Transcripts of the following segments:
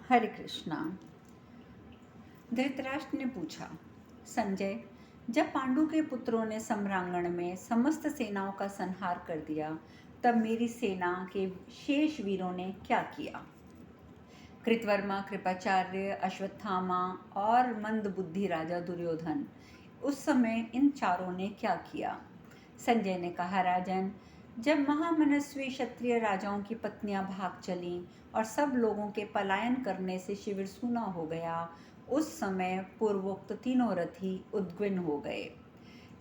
हरे कृष्णा। धृतराष्ट्र ने पूछा, संजय, जब पांडु के पुत्रों ने सम्रांगण में समस्त सेनाओं का संहार कर दिया, तब मेरी सेना के शेष वीरों ने क्या किया? कृतवर्मा, कृपाचार्य, अश्वत्थामा और मंदबुद्धि राजा दुर्योधन, उस समय इन चारों ने क्या किया? संजय ने कहा, राजन, जब महामनस्वी क्षत्रिय राजाओं की पत्नियां भाग चलीं और सब लोगों के पलायन करने से शिविर सूना हो गया, उस समय पूर्वोक्त तीनों रथी उद्विग्न हो गए।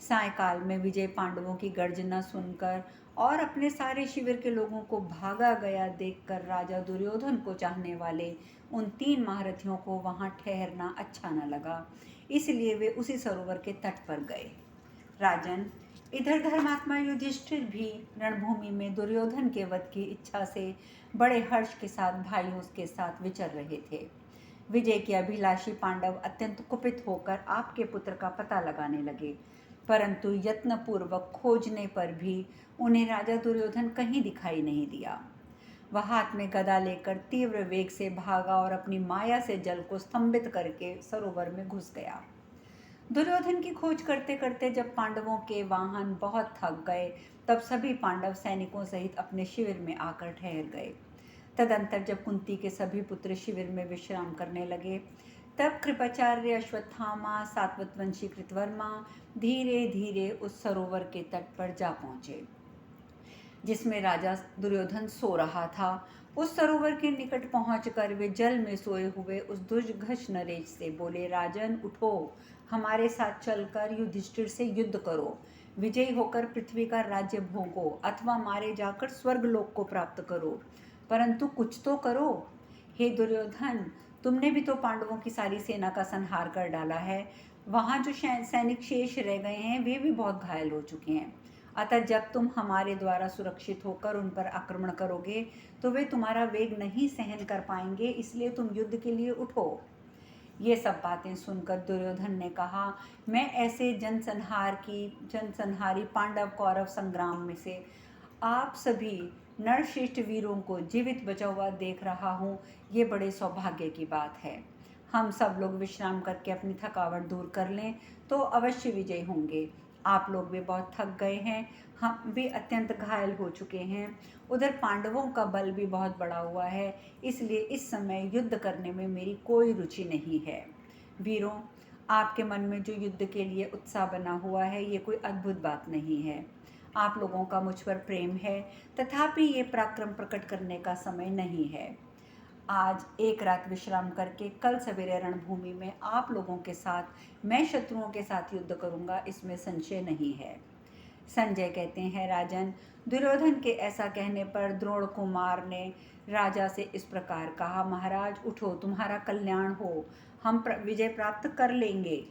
सायकाल में विजय पांडवों की गर्जना सुनकर और अपने सारे शिविर के लोगों को भागा गया देखकर राजा दुर्योधन को चाहने वाले उन 3 महारथियों को वहां ठहरना अच्छा न लगा, इसलिए वे उसी सरोवर के तट पर गए। राजन, इधर धर्मात्मा युधिष्ठिर भी रणभूमि में दुर्योधन के वध की इच्छा से बड़े हर्ष के साथ भाइयों के साथ विचर रहे थे। विजय के अभिलाषी पांडव अत्यंत कुपित होकर आपके पुत्र का पता लगाने लगे, परंतु यत्नपूर्वक खोजने पर भी उन्हें राजा दुर्योधन कहीं दिखाई नहीं दिया। वह हाथ में गदा लेकर तीव्र वेग से भागा और अपनी माया से जल को स्तंभित करके सरोवर में घुस गया। दुर्योधन की खोज करते करते जब पांडवों के वाहन बहुत थक गए, तब सभी पांडव सैनिकों सहित अपने शिविर में आकर ठहर गए। तदंतर जब कुंती के सभी पुत्र शिविर में विश्राम करने लगे, तब कृपाचार्य, अश्वत्थामा, सात्वतवंशी कृतवर्मा धीरे धीरे उस सरोवर के तट पर जा पहुंचे जिसमें राजा दुर्योधन सो रहा था। उस सरोवर के निकट पहुंचकर वे जल में सोए हुए उस दुर्धर्ष नरेश से बोले, राजन उठो, हमारे साथ चलकर युधिष्ठिर से युद्ध करो, विजयी होकर पृथ्वी का राज्य भोगो अथवा मारे जाकर स्वर्गलोक को प्राप्त करो, परंतु कुछ तो करो। हे दुर्योधन, तुमने भी तो पांडवों की सारी सेना का संहार कर डाला है। वहां जो सैनिक शेष रह गए हैं वे भी बहुत घायल हो चुके हैं। अतः जब तुम हमारे द्वारा सुरक्षित होकर उन पर आक्रमण करोगे तो वे तुम्हारा वेग नहीं सहन कर पाएंगे, इसलिए तुम युद्ध के लिए उठो। ये सब बातें सुनकर दुर्योधन ने कहा, मैं ऐसे जनसंहारी पांडव कौरव संग्राम में से आप सभी नरश्रेष्ठ वीरों को जीवित बचा हुआ देख रहा हूँ, ये बड़े सौभाग्य की बात है। हम सब लोग विश्राम करके अपनी थकावट दूर कर लें तो अवश्य विजयी होंगे। आप लोग भी बहुत थक गए हैं, हम भी अत्यंत घायल हो चुके हैं। उधर पांडवों का बल भी बहुत बड़ा हुआ है, इसलिए इस समय युद्ध करने में मेरी कोई रुचि नहीं है। वीरों, आपके मन में जो युद्ध के लिए उत्साह बना हुआ है ये कोई अद्भुत बात नहीं है। आप लोगों का मुझ पर प्रेम है, तथापि ये पराक्रम प्रकट करने का समय नहीं है। आज एक रात विश्राम करके कल सवेरे रणभूमि में आप लोगों के साथ मैं शत्रुओं के साथ युद्ध करूंगा, इसमें संशय नहीं है। संजय कहते हैं, राजन, दुर्योधन के ऐसा कहने पर द्रोण कुमार ने राजा से इस प्रकार कहा, महाराज उठो, तुम्हारा कल्याण हो, हम विजय प्राप्त कर लेंगे।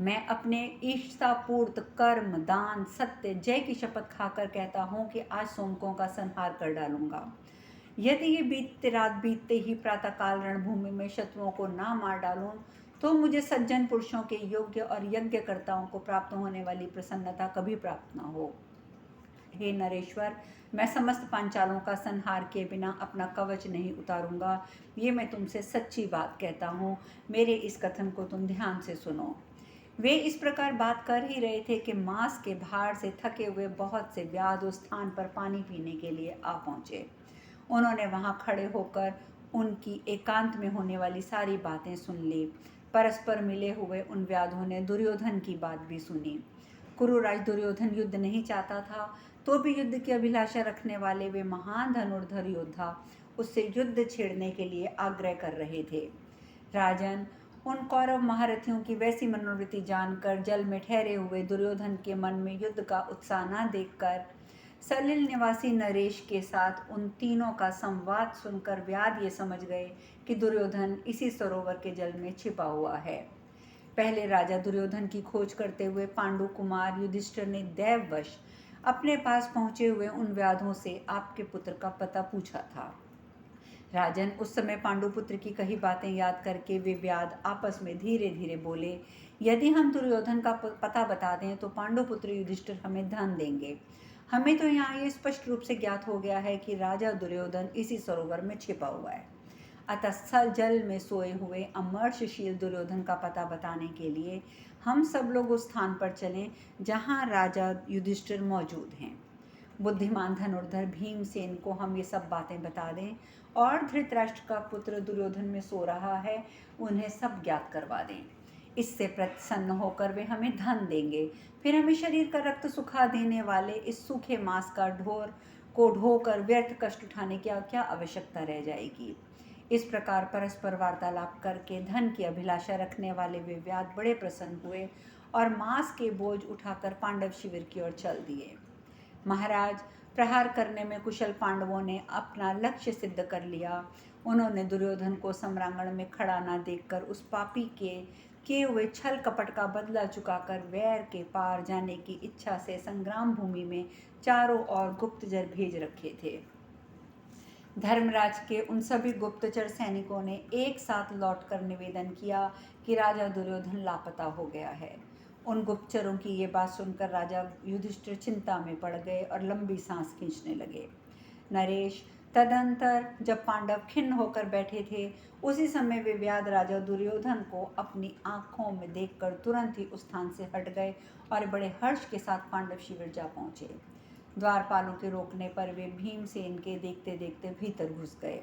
मैं अपने ईर्ष्यापूर्त कर्म, दान, सत्य, जय की शपथ खाकर कहता हूँ कि आज सोमकों का संहार कर डालूंगा। यदि ये बीतते रात बीतते ही प्रातःकाल रणभूमि में शत्रुओं को ना मार डालूं तो मुझे सज्जन पुरुषों के योग्य और यज्ञकर्ताओं को प्राप्त होने वाली प्रसन्नता कभी प्राप्त न हो। हे नरेश्वर, मैं समस्त पांचालों का संहार किए बिना अपना कवच नहीं उतारूंगा, ये मैं तुमसे सच्ची बात कहता हूँ। मेरे इस कथन को तुम ध्यान से सुनो। वे इस प्रकार बात कर ही रहे थे कि मांस के भार से थके हुए बहुत से व्याध उस स्थान पर पानी पीने के लिए आ पहुंचे। उन्होंने वहां खड़े होकर उनकी एकांत में होने वाली सारी बातें सुन ली। परस्पर मिले हुए उन व्याधों ने दुर्योधन की बात भी सुनी। कुरुराज दुर्योधन युद्ध नहीं चाहता था, तो भी युद्ध की अभिलाषा रखने वाले वे महान धनुर्धर योद्धा उससे युद्ध छेड़ने के लिए आग्रह कर रहे थे। राजन, उन कौरव महारथियों की वैसी मनोवृत्ति जानकर जल में ठहरे हुए दुर्योधन के मन में युद्ध का उत्साह न देखकर सलिल निवासी नरेश के साथ उन तीनों का संवाद सुनकर व्याध ये समझ गए कि दुर्योधन इसी सरोवर के जल में छिपा हुआ है। पहले राजा दुर्योधन की खोज करते हुए पांडु कुमार युधिष्ठिर ने दैववश अपने पास पहुंचे हुए उन व्याधों से आपके पुत्र का पता पूछा था। राजन, उस समय पांडुपुत्र की कही बातें याद करके वे व्याध आपस में धीरे धीरे बोले, यदि हम दुर्योधन का पता बता दें तो पांडुपुत्र युधिष्ठिर हमें धन देंगे। हमें तो यहाँ ये स्पष्ट रूप से ज्ञात हो गया है कि राजा दुर्योधन इसी सरोवर में छिपा हुआ है। अतः जल में सोए हुए अमर्षशील दुर्योधन का पता बताने के लिए हम सब लोग उस स्थान पर चलें जहाँ राजा युधिष्ठिर मौजूद हैं। बुद्धिमान धनुर्धर भीमसेन को हम ये सब बातें बता दें और धृतराष्ट्र का पुत्र दुर्योधन में सो रहा है, उन्हें सब ज्ञात करवा दें। इससे प्रसन्न होकर वे हमें धन देंगे। फिर हमें शरीर का रक्त सुखा देने वाले इस सूखे मांस का ढोर को ढोकर व्यर्थ कष्ट उठाने की क्या आवश्यकता रह जाएगी। इस प्रकार परस्पर वार्तालाप करके धन की अभिलाषा रखने वाले वे व्याध बड़े प्रसन्न हुए और मांस के बोझ उठाकर पांडव शिविर की ओर चल दिए। महाराज, प्रहार करने में कुशल पांडवों ने अपना लक्ष्य सिद्ध कर लिया। उन्होंने दुर्योधन को सम्रांगण में खड़ा न देखकर उस पापी के किए हुए छल कपट का बदला चुकाकर वैर के पार जाने की इच्छा से संग्राम भूमि में चारों ओर गुप्तचर भेज रखे थे। धर्मराज के उन सभी गुप्तचर सैनिकों ने एक साथ लौटकर निवेदन किया कि राजा दुर्योधन लापता हो गया है। उन गुप्तचरों की ये बात सुनकर राजा युधिष्ठिर चिंता में पड़ गए और लंबी सांस खींचने लगे। नरेश, तदंतर जब पांडव खिन्न होकर बैठे थे, उसी समय वे व्याध राजा दुर्योधन को अपनी आंखों में देखकर तुरंत ही उस स्थान से हट गए और बड़े हर्ष के साथ पांडव शिविर जा पहुँचे। द्वारपालों के रोकने पर वे भीमसेन के देखते देखते भीतर घुस गए।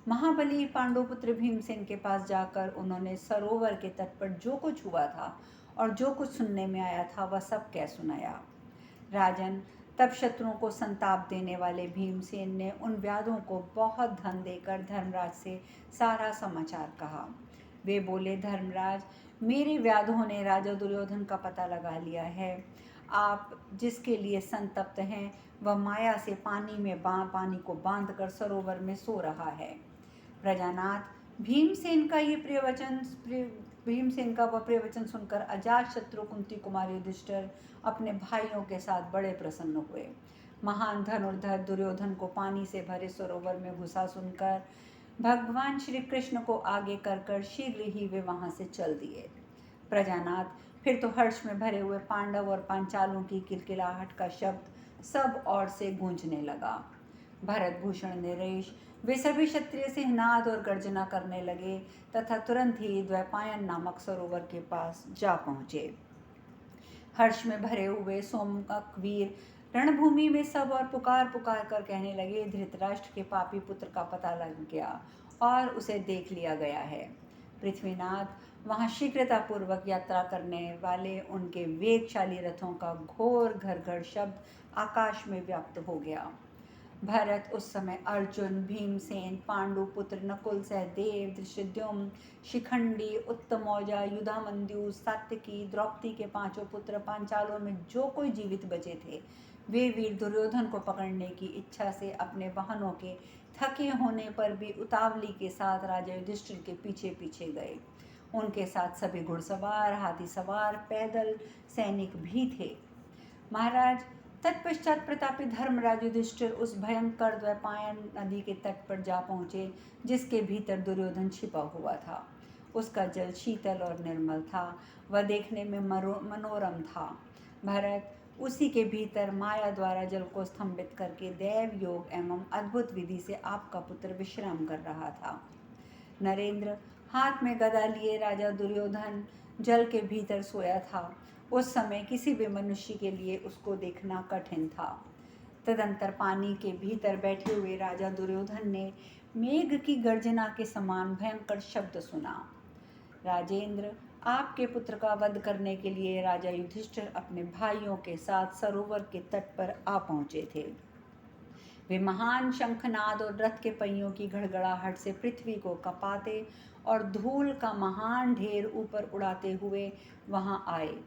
महाबली पांडुपुत्र भीमसेन के पास जाकर उन्होंने सरोवर के तट पर जो कुछ हुआ था और जो कुछ सुनने में आया था वह सब कह सुनाया। राजन, तब शत्रुओं को संताप देने वाले भीमसेन ने उन व्याधों को बहुत धन देकर धर्मराज से सारा समाचार कहा। वे बोले, धर्मराज, मेरे व्याधों ने राजा दुर्योधन का पता लगा लिया है। आप जिसके लिए संतप्त हैं वह माया से पानी को बांधकर सरोवर में सो रहा है। प्रजानाथ, भीमसेन का वह प्रवचन सुनकर अजात शत्रु कुंती कुमार युधिष्ठिर अपने भाइयों के साथ बड़े प्रसन्न हुए। महान धनुर्धर दुर्योधन को पानी से भरे सरोवर में घुसा सुनकर भगवान श्री कृष्ण को आगे कर शीघ्र ही वे वहां से चल दिए। प्रजानाथ, फिर तो हर्ष में भरे हुए पांडव और पांचालों की किलकिलाहट का शब्द सब ओर से गूंजने लगा। भरत भूषण नरेश, वे सभी क्षत्रिय सिंहनाद और गर्जना करने लगे तथा तुरंत ही द्वैपायन नामक सरोवर के पास जा पहुँचे। हर्ष में भरे हुए सोमक वीर रणभूमि में सब और पुकार पुकार कर कहने लगे, धृतराष्ट्र के पापी पुत्र का पता लग गया और उसे देख लिया गया है। पृथ्वीनाथ, वहाँ शीघ्रतापूर्वक यात्रा करने वाले उनके वेगशाली रथों का घोर घरघर शब्द आकाश में व्याप्त हो गया। भरत उस समय अर्जुन, भीमसेन, पांडुपुत्र नकुल, सहदेव, धृष्टद्युम्न, शिखंडी, उत्तमौजा, युधामन्यु, सात्यकी, द्रौपदी के पांचों पुत्र, पांचालों में जो कोई जीवित बचे थे, वे वीर दुर्योधन को पकड़ने की इच्छा से अपने वाहनों के थके होने पर भी उतावली के साथ राजा युधिष्ठिर के पीछे पीछे गए। उनके साथ सभी घुड़सवार, हाथी सवार, पैदल सैनिक भी थे। महाराज, तत्पश्चात प्रतापी धर्मराज युधिष्ठिर उस भयंकर द्वैपायन नदी के तट पर जा पहुँचे जिसके भीतर दुर्योधन छिपा हुआ था। उसका जल शीतल और निर्मल था, वह देखने में मनोरम था। भरत, उसी के भीतर माया द्वारा जल को स्तंभित करके दैव योग एवं अद्भुत विधि से आपका पुत्र विश्राम कर रहा था। नरेंद्र, हाथ में गदा लिए राजा दुर्योधन जल के भीतर सोया था। उस समय किसी भी मनुष्य के लिए उसको देखना कठिन था। तदंतर पानी के भीतर बैठे हुए राजा दुर्योधन ने मेघ की गर्जना के समान भयंकर शब्द सुना। राजेंद्र, आपके पुत्र का वध करने के लिए राजा युधिष्ठिर अपने भाइयों के साथ सरोवर के तट पर आ पहुँचे थे। वे महान शंखनाद और रथ के पहियों की घड़घड़ाहट से पृथ्वी को कपाते और धूल का महान ढेर ऊपर उड़ाते हुए वहां आए।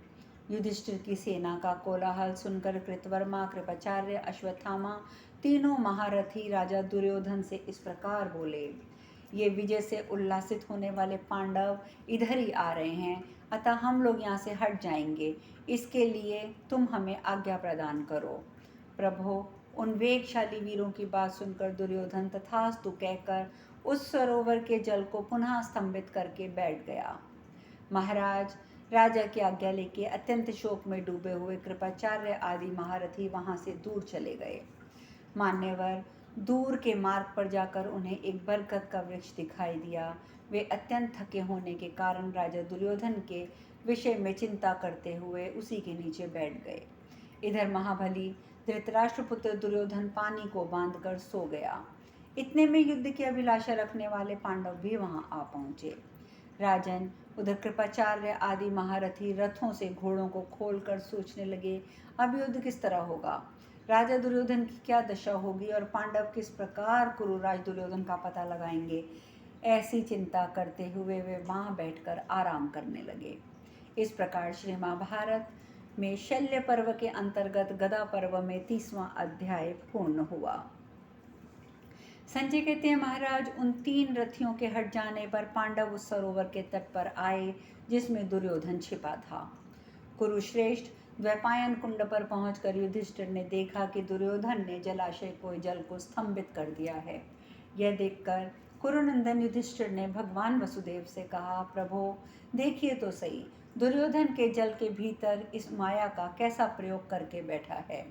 युधिष्ठिर की सेना का कोलाहल सुनकर कृतवर्मा, कृपाचार्य, अश्वत्थामा तीनों महारथी राजा दुर्योधन से इस प्रकार बोले, ये विजय से उल्लासित होने वाले पांडव इधर ही आ रहे हैं, अतः हम लोग यहाँ से हट जाएंगे। इसके लिए तुम हमें आज्ञा प्रदान करो। प्रभो, उन वेगशाली वीरों की बात सुनकर दुर्योधन तथास्तु कहकर उस सरोवर के जल को पुनः स्तंभित करके बैठ गया। महाराज, राजा की आज्ञा लेके अत्यंत शोक में डूबे हुए कृपाचार्य आदि महारथी वहां से दूर चले गए। मान्यवर, दूर के मार्ग पर जाकर उन्हें एक बरगद का वृक्ष दिखाई दिया। वे अत्यंत थके होने के कारण राजा दुर्योधन के विषय में चिंता करते हुए उसी के नीचे बैठ गए। इधर महाबली धृतराष्ट्रपुत्र दुर्योधन पानी को बांधकर सो गया। इतने में युद्ध की अभिलाषा रखने वाले पांडव भी वहां आ पहुंचे। राजन, उधर कृपाचार्य आदि महारथी रथों से घोड़ों को खोलकर सोचने लगे, अब युद्ध किस तरह होगा, राजा दुर्योधन की क्या दशा होगी और पांडव किस प्रकार कुरुराज दुर्योधन का पता लगाएंगे। ऐसी चिंता करते हुए वे वहां बैठकर आराम करने लगे। इस प्रकार श्री महाभारत में शल्य पर्व के अंतर्गत गदा पर्व में 30वां अध्याय पूर्ण हुआ। संजय कहते हैं, महाराज, उन 3 रथियों के हट जाने पर पांडव उस सरोवर के तट पर आए जिसमें दुर्योधन छिपा था। कुरुश्रेष्ठ द्वैपायन कुंड पर पहुंचकर युधिष्ठिर ने देखा कि दुर्योधन ने जलाशय को जल को स्तंभित कर दिया है। यह देखकर कुरुनंदन युधिष्ठिर ने भगवान वसुदेव से कहा, प्रभो, देखिए तो सही, दुर्योधन के जल के भीतर इस माया का कैसा प्रयोग करके बैठा है।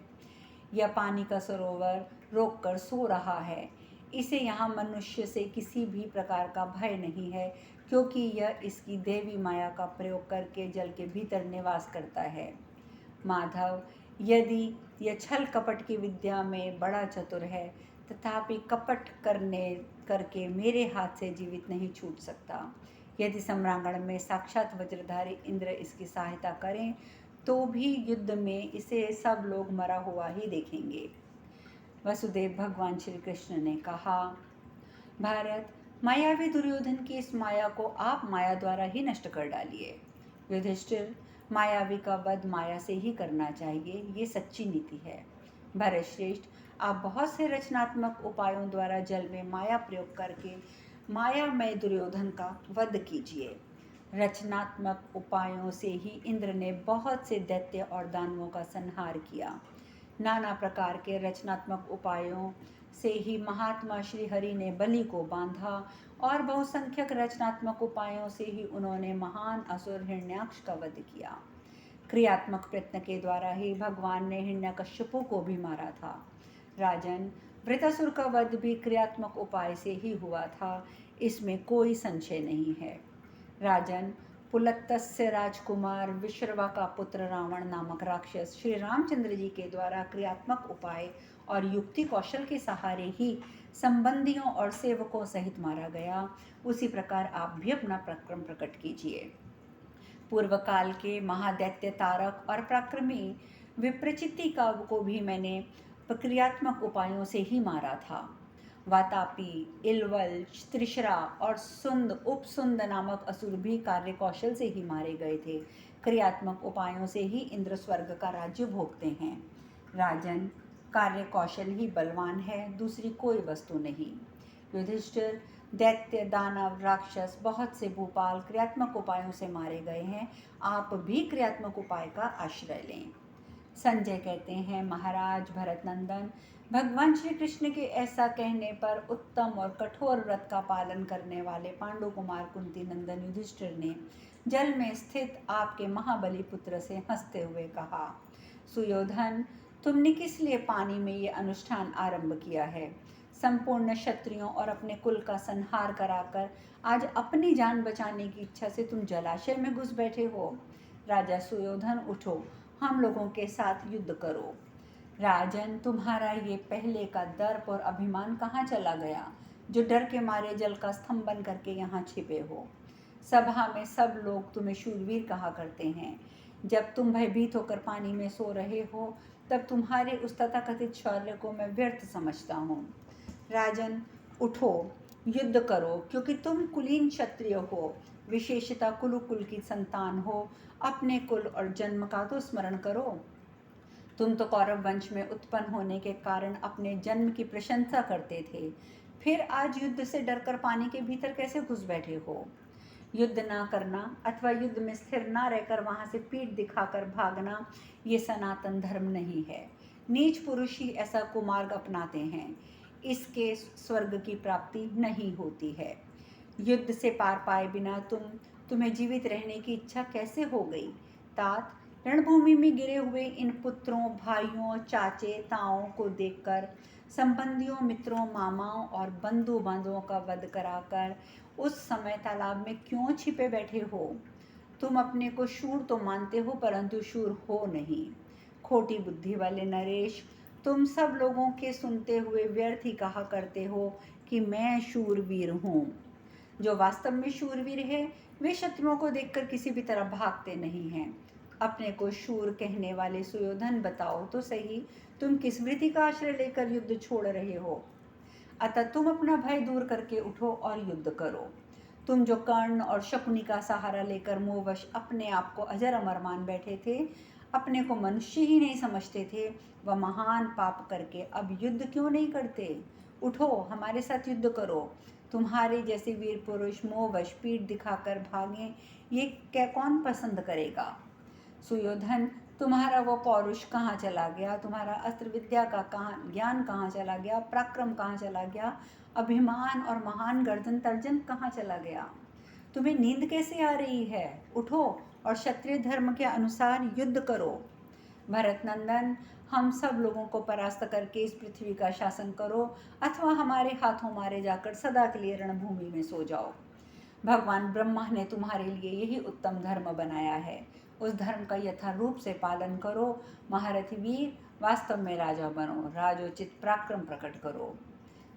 यह पानी का सरोवर रोककर सो रहा है। इसे यहाँ मनुष्य से किसी भी प्रकार का भय नहीं है, क्योंकि यह इसकी देवी माया का प्रयोग करके जल के भीतर निवास करता है। माधव, यदि यह छल कपट की विद्या में बड़ा चतुर है, तथापि कपट करके मेरे हाथ से जीवित नहीं छूट सकता। यदि सम्रांगण में साक्षात वज्रधारी इंद्र इसकी सहायता करें तो भी युद्ध में इसे सब लोग मरा हुआ ही देखेंगे। वसुदेव भगवान श्री कृष्ण ने कहा, भारत, मायावी दुर्योधन की इस माया को आप माया द्वारा ही नष्ट कर डालिए। युधिष्ठिर, मायावी का वध माया से ही करना चाहिए, ये सच्ची नीति है। भरत श्रेष्ठ, आप बहुत से रचनात्मक उपायों द्वारा जल में माया प्रयोग करके मायामय दुर्योधन का वध कीजिए। रचनात्मक उपायों से ही इंद्र ने बहुत से दैत्य और दानवों का संहार किया। नाना प्रकार के रचनात्मक उपायों से ही महात्मा श्री हरि ने बलि को बांधा और बहुसंख्यक रचनात्मक उपायों से ही उन्होंने महान असुर हिरण्याक्ष का वध किया। क्रियात्मक प्रयत्न के द्वारा ही भगवान ने हिरण्यकश्यपु को भी मारा था। राजन, वृतासुर का वध भी क्रियात्मक उपाय से ही हुआ था, इसमें कोई संशय नहीं है। राजन, पुलत्तस्य राजकुमार विश्रवा का पुत्र रावण नामक राक्षस श्री रामचंद्र जी के द्वारा क्रियात्मक उपाय और युक्ति कौशल के सहारे ही संबंधियों और सेवकों सहित मारा गया। उसी प्रकार आप भी अपना पराक्रम प्रकट कीजिए। पूर्व काल के महादैत्य तारक और पराक्रमी विप्रचिति का को भी मैंने क्रियात्मक उपायों से ही मारा था। वातापी, इलवल, त्रिशरा और सुंद उपसुंद नामक असुर भी कार्य कौशल से ही मारे गए थे। क्रियात्मक उपायों से ही इंद्र स्वर्ग का राज्य भोगते हैं। राजन, कार्य कौशल ही बलवान है, दूसरी कोई वस्तु नहीं। युधिष्ठिर, दैत्य, दानव, राक्षस, बहुत से भूपाल क्रियात्मक उपायों से मारे गए हैं, आप भी क्रियात्मक उपाय का आश्रय लें। संजय कहते हैं, महाराज भरत नंदन, भगवान श्री कृष्ण के ऐसा कहने पर उत्तम और कठोर व्रत का पालन करने वाले पांडु कुमार कुंती नंदन युधिष्ठिर ने जल में स्थित आपके महाबली पुत्र से हंसते हुए कहा, सुयोधन, तुमने किस लिए पानी में ये अनुष्ठान आरंभ किया है। संपूर्ण क्षत्रियों और अपने कुल का संहार कराकर आज अपनी जान बचाने की इच्छा से तुम जलाशय में घुस बैठे हो। राजा सुयोधन, उठो, हम लोगों के साथ युद्ध करो। राजन, तुम्हारा ये पहले का दर्प और अभिमान कहाँ चला गया, जो डर के मारे जल का स्तंभन करके यहाँ छिपे हो। सभा में सब लोग तुम्हें शूरवीर कहा करते हैं। जब तुम भयभीत होकर पानी में सो रहे हो, तब तुम्हारे उस तथाकथित शौर्य को मैं व्यर्थ समझता हूँ। राजन, उठो, युद्ध करो, क्योंकि तुम कुलीन क्षत्रिय हो, विशेषतः कुल की संतान हो। अपने कुल और जन्म का तो स्मरण करो। तुम तो कौरव वंश में उत्पन्न होने के कारण अपने जन्म की प्रशंसा करते थे, फिर आज युद्ध से डरकर पानी के भीतर कैसे घुस बैठे हो। युद्ध ना करना अथवा युद्ध में स्थिर ना रहकर वहां से पीठ दिखाकर भागना, ये सनातन धर्म नहीं है। नीच पुरुष ही ऐसा कुमार्ग अपनाते हैं, इसके स्वर्ग की प्राप्ति नहीं होती है। युद्ध से पार पाए बिना तुम्हें जीवित रहने की इच्छा कैसे हो गई। तात, रणभूमि में गिरे हुए इन पुत्रों, भाइयों, चाचे, ताओं को देखकर संबंधियों, मित्रों, मामाओं और बंधु बांधवों का वध कराकर उस समय तालाब में क्यों छिपे बैठे हो? तुम अपने को शूर तो मानते हो परंतु शूर हो नहीं। खोटी बुद्धि वाले नरेश, तुम सब लोगों के सुनते हुए व्यर्थ ही कहा करते हो कि मैं शूरवीर हूँ। जो वास्तव में शूरवीर है वे शत्रुओं को देखकर किसी भी तरह भागते नहीं हैं। अपने को शूर कहने वाले सुयोधन, बताओ तो सही, तुम किस वृत्ति का आश्रय लेकर युद्ध छोड़ रहे हो? अतः तुम अपना भय दूर करके उठो और युद्ध करो। तुम जो कर्ण और शकुनी का सहारा लेकर मोहवश अपने आप को अजर अमर मान बैठे थे, अपने को मनुष्य ही नहीं समझते थे, वह महान पाप करके अब युद्ध क्यों नहीं करते? उठो, हमारे साथ युद्ध करो। तुम्हारे जैसे वीर पुरुष मोहवश पीठ दिखाकर भागें, ये क्या कौन पसंद करेगा? सुयोधन, तुम्हारा वो पौरुष कहाँ चला गया? तुम्हारा अस्त्र विद्या का ज्ञान कहाँ चला गया? पराक्रम कहाँ चला गया? अभिमान और महान गर्दन तर्जन कहाँ चला गया? तुम्हें नींद कैसे आ रही है? उठो और क्षत्रिय धर्म के अनुसार युद्ध करो। भरत नंदन, हम सब लोगों को परास्त करके इस पृथ्वी का शासन करो, अथवा हमारे हाथों मारे जाकर सदा के लिए रणभूमि में सो जाओ। भगवान ब्रह्मा ने तुम्हारे लिए यही उत्तम धर्म बनाया है, उस धर्म का यथारूप से पालन करो। महारथी वीर, वास्तव में राजा बनो, राजोचित पराक्रम प्रकट करो।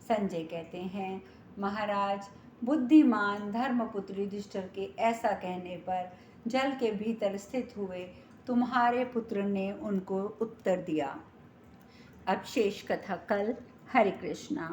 संजय कहते हैं, महाराज, बुद्धिमान धर्मपुत्र युधिष्ठिर के ऐसा कहने पर जल के भीतर स्थित हुए तुम्हारे पुत्र ने उनको उत्तर दिया। अब शेष कथा कल। हरे कृष्णा।